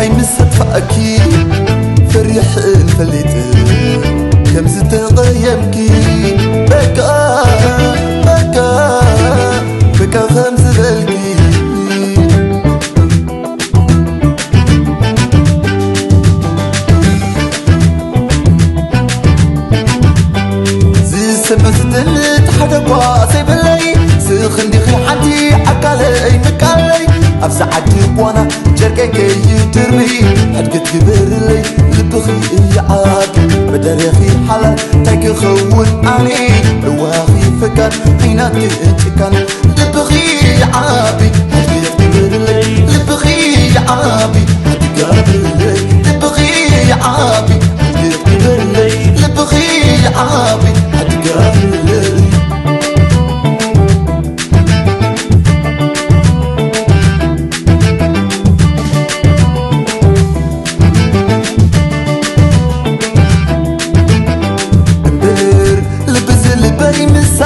هاي مستفاكي فريح فليت كم ستغيمكي بكا بكا بكا خمس بالكي زي سمستنت حدا قاسي بلي سخندي خي حدي عقالي مكالي أفزعتي وانا جركي كي يترمي حدقت كبرلي لبخي يعاد بدريخي حلا تاكي خون عني رواخي فكر حيناتي انت كان لبخي يعابي حدقت كبرلي لبخي يعابي حدقت كبرلي لبخي يعابي حدقت كبرلي لبخي يعابي حدقت كبرلي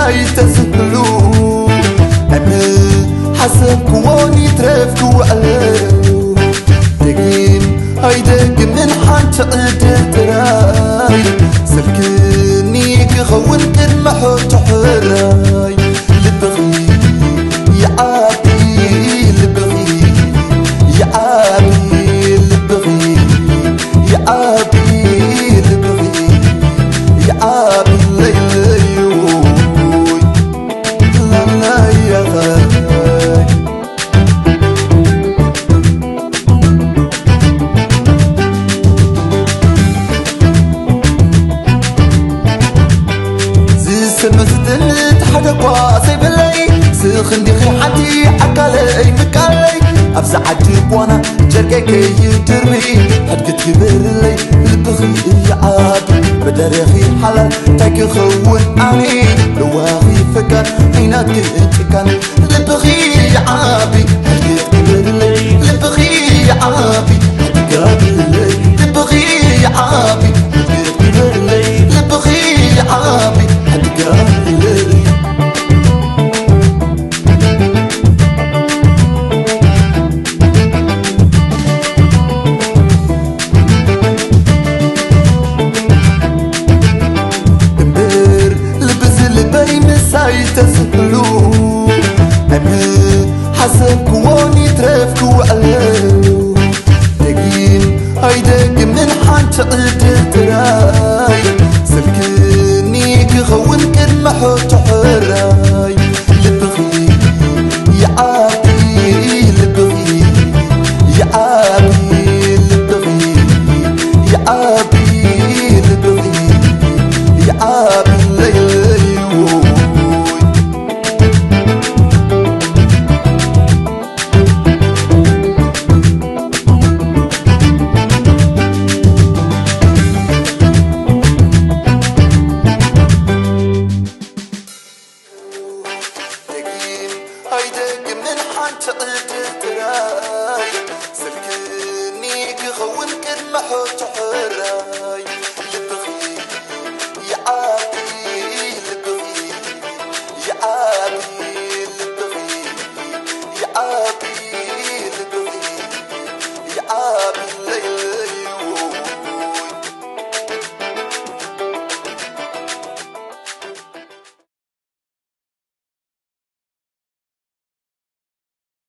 يتسهلوا أنا حسب كواني ترافكوا عليو تقين هيدك من حانت عدل تراي سلكني كخون كن محوت حراي لبغي يعابي لبغي يعابي لبغي يعابي لبغي يعابي الليل سمستنت حدا قاسي بلي سخندي خي حدي عقالي مكالي أفزعتي وانا جركي كي يترمي حدقت كبرلي لبخي يعاد بدريخي حلا تاكي خون عني رواخي فكر حيناتي انت كان لبخي يعابي حدقت كبرلي لبخي يعابي حدقت كبرلي لبخي يعابي حدقت كبرلي لبخي يعابي يتسهلوا أنا حسب كواني ترافكوا عليو تقين هيدك من حانت عدل تراي سلكني كخون كن محوت حراي لبغي يعابي لبغي يعابي لبغي يعابي لبغي يعابي الليل هيدك من حانت عدل تراي سلكني كخون كن محوت